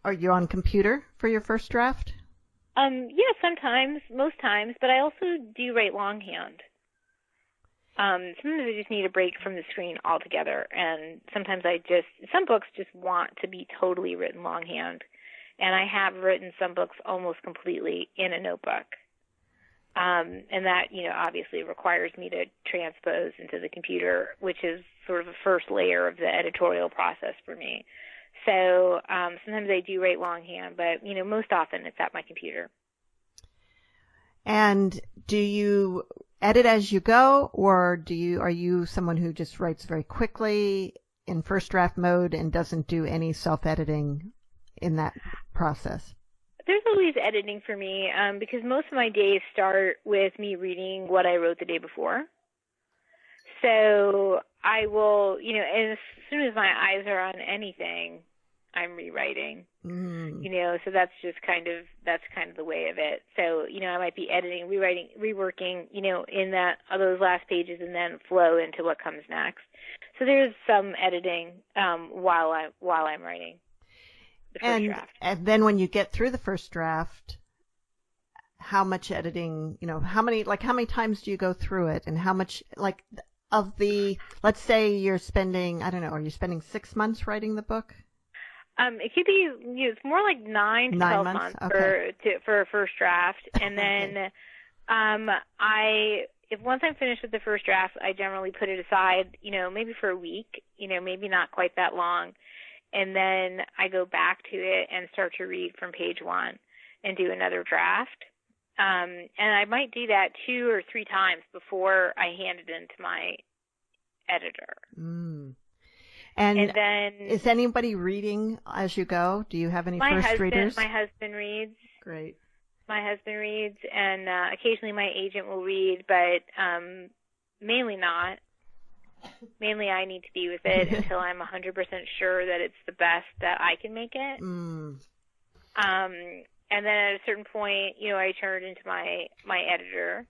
Speaker 1: are you on computer for your first draft?
Speaker 2: Yeah, sometimes, most times, but I also do write longhand. Sometimes I just need a break from the screen altogether, and sometimes some books just want to be totally written longhand, and I have written some books almost completely in a notebook. And that, obviously requires me to transpose into the computer, which is sort of the first layer of the editorial process for me. So sometimes I do write longhand, but, most often it's at my computer.
Speaker 1: And do you edit as you go, or are you someone who just writes very quickly in first draft mode and doesn't do any self-editing in that process?
Speaker 2: There's always editing for me because most of my days start with me reading what I wrote the day before. So I will, as soon as my eyes are on anything, I'm rewriting.
Speaker 1: Mm.
Speaker 2: So that's kind of the way of it. So, I might be editing, rewriting, reworking, in those last pages and then flow into what comes next. So there's some editing while I'm writing the first draft.
Speaker 1: And then when you get through the first draft, how much editing, how many times do you go through it, and how much, let's say you're spending, I don't know, are you spending 6 months writing the book?
Speaker 2: It could be, it's more like 9 to 12 months
Speaker 1: okay.
Speaker 2: for a first draft. And then if once I'm finished with the first draft, I generally put it aside, maybe for a week, maybe not quite that long. And then I go back to it and start to read from page 1 and do another draft. And I might do that 2 or 3 times before I hand it in to my editor.
Speaker 1: Mm. And then, is anybody reading as you go? Do you have any first readers?
Speaker 2: My husband reads.
Speaker 1: Great.
Speaker 2: My husband reads, and occasionally my agent will read, but mainly not. Mainly I need to be with it until I'm 100% sure that it's the best that I can make it.
Speaker 1: Mm.
Speaker 2: And then at a certain point, I turn it into my editor.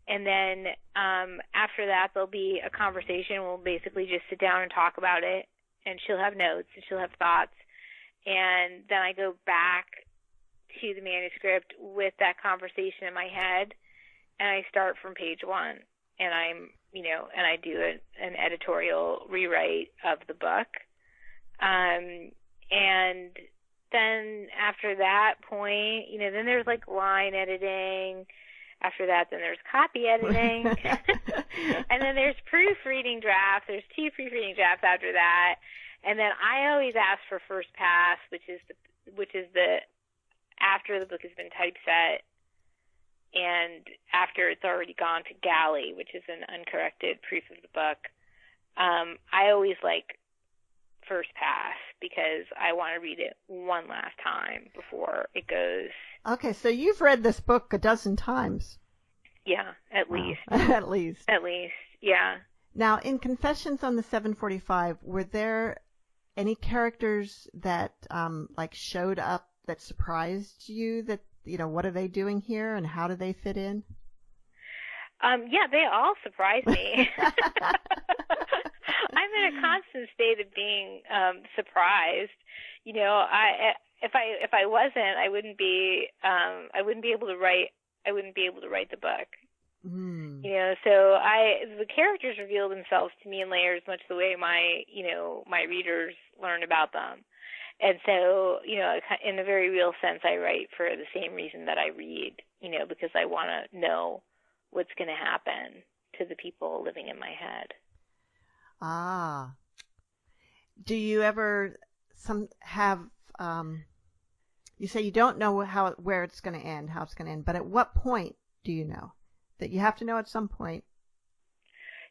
Speaker 2: And then after that, there'll be a conversation. We'll basically just sit down and talk about it, and she'll have notes and she'll have thoughts. And then I go back to the manuscript with that conversation in my head, and I start from page 1, and and I do an editorial rewrite of the book. And then after that point, then there's line editing. After that, then there's copy editing, and then there's proofreading drafts. There's 2 proofreading drafts after that, and then I always ask for first pass, which is the after the book has been typeset and after it's already gone to galley, which is an uncorrected proof of the book. I always like first pass because I want to read it one last time before it goes.
Speaker 1: Okay, so you've read this book a dozen times.
Speaker 2: Yeah, at least.
Speaker 1: At least.
Speaker 2: At least, yeah.
Speaker 1: Now, in Confessions on the 745, were there any characters that showed up that surprised you? That what are they doing here and how do they fit in?
Speaker 2: Yeah, they all surprise me. I'm in a constant state of being surprised. If I wasn't, I wouldn't be able to write the book.
Speaker 1: Mm.
Speaker 2: So the characters reveal themselves to me in layers, much the way my readers learn about them. And so, in a very real sense, I write for the same reason that I read, because I want to know what's going to happen to the people living in my head.
Speaker 1: Ah. Do you ever you say you don't know where it's going to end, how it's going to end, but at what point do you know? That you have to know at some point.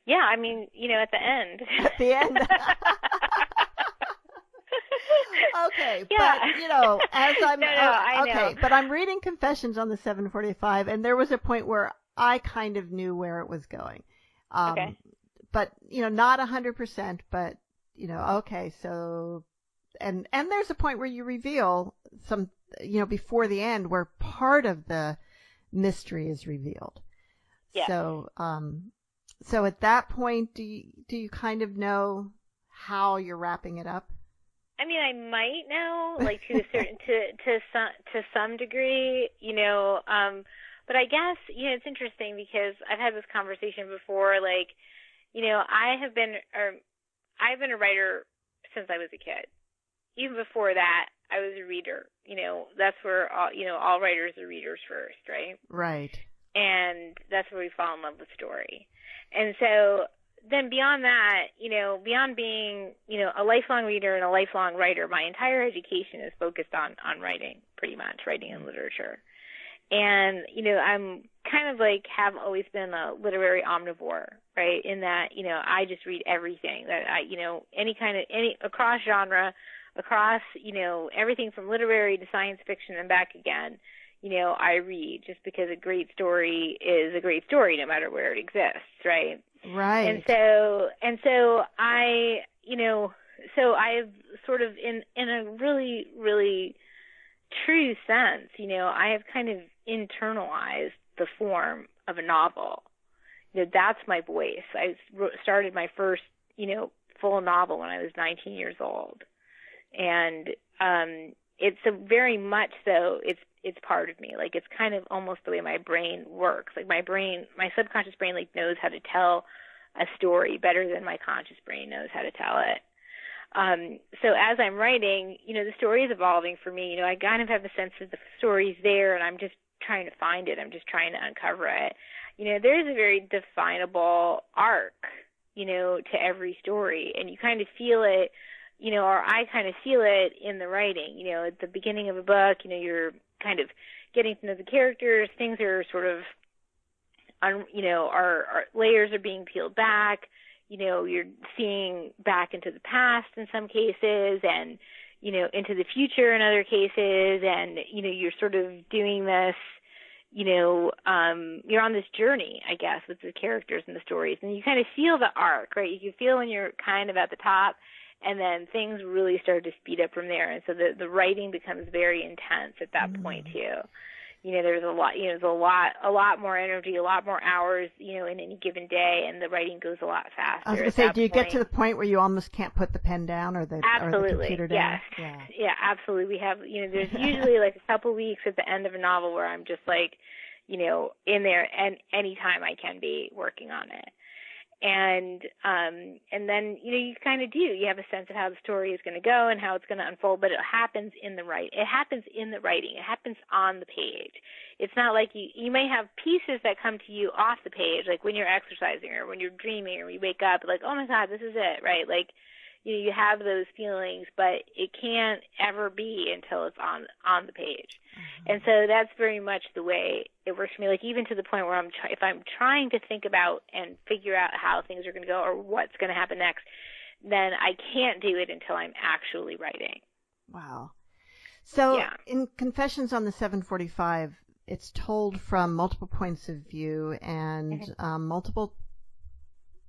Speaker 2: Yeah, I mean, at the end.
Speaker 1: At the end. Okay,
Speaker 2: yeah.
Speaker 1: But as I'm
Speaker 2: I know.
Speaker 1: But I'm reading Confessions on the 745, and there was a point where I kind of knew where it was going.
Speaker 2: Okay.
Speaker 1: But not 100%, but okay, so and there's a point where you reveal some before the end where part of the mystery is revealed.
Speaker 2: Yeah.
Speaker 1: So at that point, do you kind of know how you're wrapping it up?
Speaker 2: I mean, I might know, to a certain to some degree, but I guess it's interesting because I've had this conversation before. I've been a writer since I was a kid. Even before that, I was a reader. That's where all writers are readers first, right?
Speaker 1: Right.
Speaker 2: And that's where we fall in love with story. And so then beyond that, beyond being, a lifelong reader and a lifelong writer, my entire education is focused on writing, pretty much, writing and literature. And, I'm kind of have always been a literary omnivore, right? In that, I just read everything that across genre, across, everything from literary to science fiction and back again. I read just because a great story is a great story no matter where it exists, right?
Speaker 1: Right.
Speaker 2: And so I've sort of in a really, really true sense, I have kind of internalized the form of a novel. That's my voice. I started my first, full novel when I was 19 years old. And it's a very much so, it's part of me. Like, it's kind of almost the way my brain works. Like, my subconscious brain, like, knows how to tell a story better than my conscious brain knows how to tell it. So as I'm writing, the story is evolving for me. I kind of have a sense that the story's there, and I'm just trying to find it. I'm just trying to uncover it. There's a very definable arc, to every story, and you kind of feel it, or I kind of feel it in the writing. At the beginning of a book, you're kind of getting to know the characters. Things are sort of, our layers are being peeled back. You're seeing back into the past in some cases, and, into the future in other cases, and, you're sort of doing this, you're on this journey, I guess, with the characters and the stories, and you kind of feel the arc, right? You can feel when you're kind of at the top, and then things really start to speed up from there, and so the writing becomes very intense at that point too. There's a lot more energy, a lot more hours, in any given day, and the writing goes a lot faster.
Speaker 1: I was going to say, do you get to the point where you almost can't put the pen down or the computer down?
Speaker 2: Yes. Yeah, absolutely. We have, there's usually like a couple weeks at the end of a novel where I'm just like, in there, and anytime I can be working on it. And then, you kind of do. You have a sense of how the story is going to go and how it's going to unfold, but it happens in the writing. It happens in the writing. It happens on the page. It's not like you may have pieces that come to you off the page, like when you're exercising or when you're dreaming or when you wake up, like, oh my God, this is it, right? Like, you have those feelings, but it can't ever be until it's on the page. Mm-hmm. And so that's very much the way it works for me. Like, even to the point where if I'm trying to think about and figure out how things are going to go or what's going to happen next, then I can't do it until I'm actually writing.
Speaker 1: Wow. So in Confessions on the 745, it's told from multiple points of view and multiple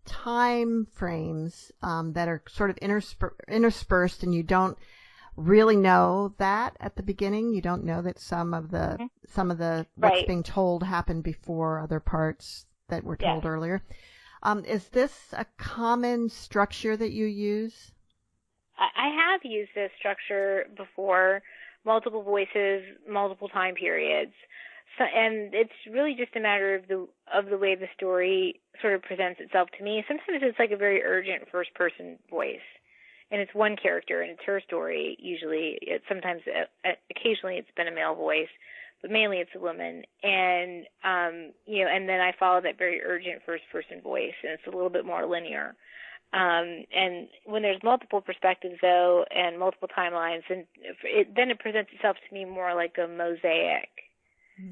Speaker 1: time frames that are sort of interspersed, and you don't really know that at the beginning. You don't know that some of the what's being told happened before other parts that were told earlier. Is this a common structure that you use?
Speaker 2: I have used this structure before, multiple voices, multiple time periods. So, and it's really just a matter of the way the story sort of presents itself to me. Sometimes it's like a very urgent first-person voice, and it's one character, and it's her story. Usually, occasionally, it's been a male voice, but mainly it's a woman. And and then I follow that very urgent first-person voice, and it's a little bit more linear. And when there's multiple perspectives, though, and multiple timelines, then it presents itself to me more like a mosaic.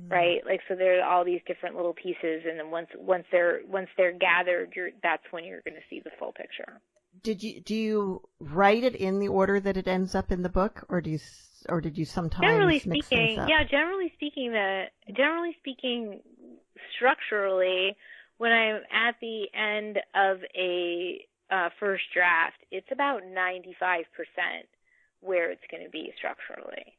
Speaker 2: Right, like, so there are all these different little pieces, and then once they're gathered, that's when you're going to see the full picture.
Speaker 1: Do you write it in the order that it ends up in the book, or did you sometimes mix things up?
Speaker 2: Generally speaking, structurally, when I'm at the end of a first draft, it's about 95% where it's going to be structurally.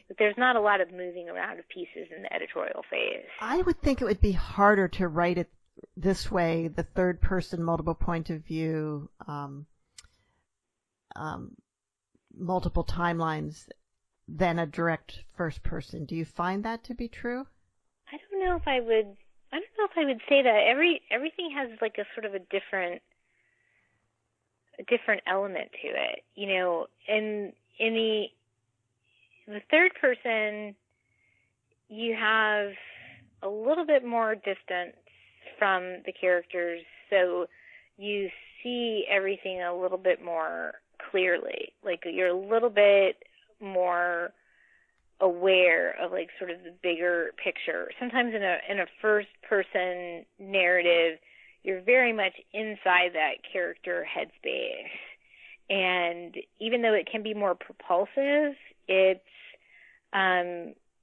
Speaker 2: But there's not a lot of moving around of pieces in the editorial phase.
Speaker 1: I would think it would be harder to write it this way, the third person, multiple point of view, multiple timelines, than a direct first person. Do you find that to be true?
Speaker 2: I don't know if I would say that. Everything has like a sort of a different element to it. In the third person, you have a little bit more distance from the characters, so you see everything a little bit more clearly. Like, you're a little bit more aware of, like, sort of the bigger picture. Sometimes in a first person narrative, you're very much inside that character headspace. And even though it can be more propulsive,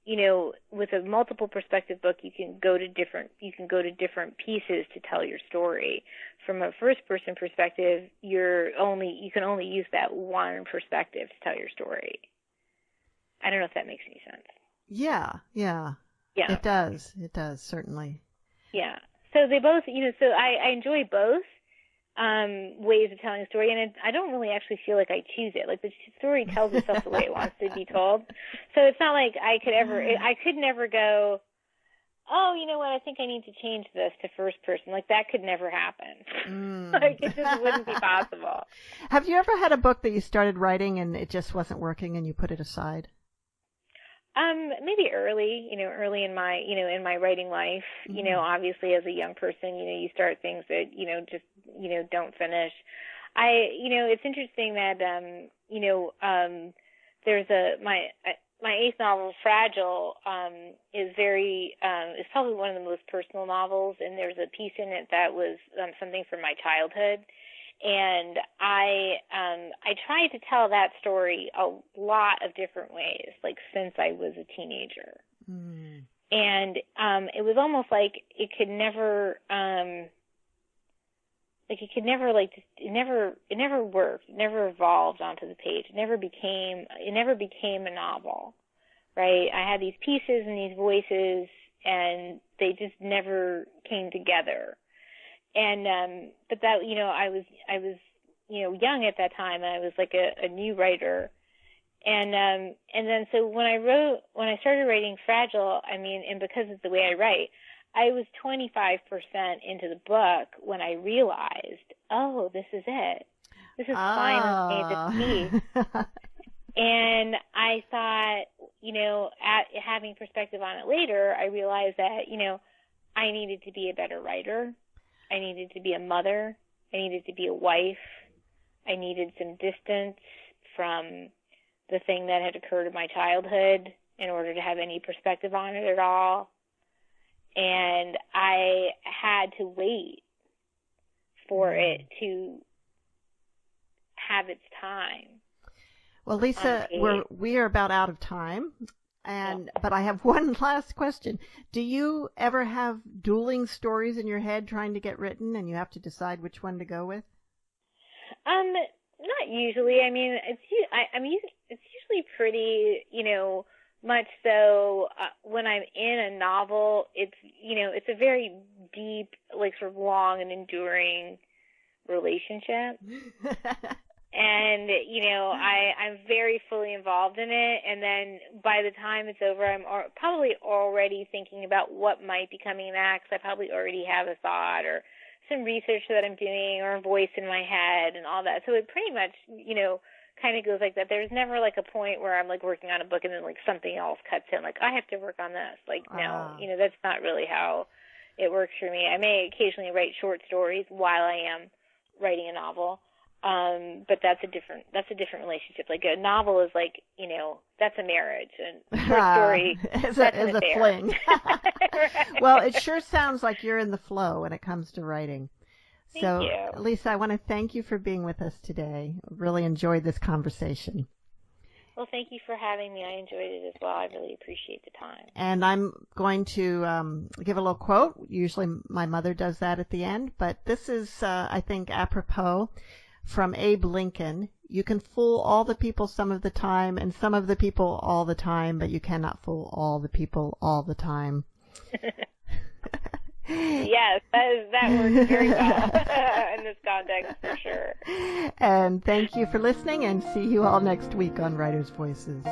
Speaker 2: with a multiple perspective book, you can go to different pieces to tell your story. From a first person perspective, you can only use that one perspective to tell your story. I don't know if that makes any sense.
Speaker 1: Yeah. It does, certainly.
Speaker 2: Yeah. So they both, so I enjoy both ways of telling a story, and I don't really actually feel like I choose it. Like, the story tells itself the way it wants to be told. So it's not like I could never go, oh, you know what, I think I need to change this to first person. Like, that could never happen. Like, it just wouldn't be possible.
Speaker 1: Have you ever had a book that you started writing and it just wasn't working and you put it aside?
Speaker 2: Maybe early in my writing life, obviously as a young person, you start things that, just, don't finish. It's interesting that, there's my eighth novel, Fragile, is probably one of the most personal novels, and there's a piece in it that was something from my childhood. And I tried to tell that story a lot of different ways, like, since I was a teenager. Mm. And it was almost like it never worked. It never evolved onto the page. It never became a novel, right? I had these pieces and these voices, and they just never came together. And but that, I was young at that time, and I was like a new writer. And then so when I started writing Fragile, and because of the way I write, I was 25% into the book when I realized, oh, this is it. This is finally the piece. And I thought, at having perspective on it later, I realized that, I needed to be a better writer. I needed to be a mother. I needed to be a wife. I needed some distance from the thing that had occurred in my childhood in order to have any perspective on it at all. And I had to wait for it to have its time.
Speaker 1: Well, Lisa, we are about out of time. But I have one last question. Do you ever have dueling stories in your head trying to get written, and you have to decide which one to go with?
Speaker 2: Not usually. It's usually pretty, much so when I'm in a novel, it's a very deep, like, sort of long and enduring relationship. And, I'm very fully involved in it, and then by the time it's over, I'm probably already thinking about what might be coming next. I probably already have a thought or some research that I'm doing or a voice in my head and all that. So it pretty much, kind of goes like that. There's never, like, a point where I'm, like, working on a book and then, like, something else cuts in. Like, I have to work on this. Like, no, that's not really how it works for me. I may occasionally write short stories while I am writing a novel. But that's a different relationship. Like, a novel is like, that's a marriage, and short story
Speaker 1: is a fling. Right. Well, it sure sounds like you're in the flow when it comes to writing.
Speaker 2: Thank you.
Speaker 1: Lisa, I want to thank you for being with us today. Really enjoyed this conversation.
Speaker 2: Well, thank you for having me. I enjoyed it as well. I really appreciate the time.
Speaker 1: And I'm going to give a little quote. Usually my mother does that at the end, but this is, I think, apropos. From Abe Lincoln: you can fool all the people some of the time and some of the people all the time, but you cannot fool all the people all the time.
Speaker 2: Yes, that works very well in this context, for sure.
Speaker 1: And thank you for listening, and see you all next week on Writers' Voices.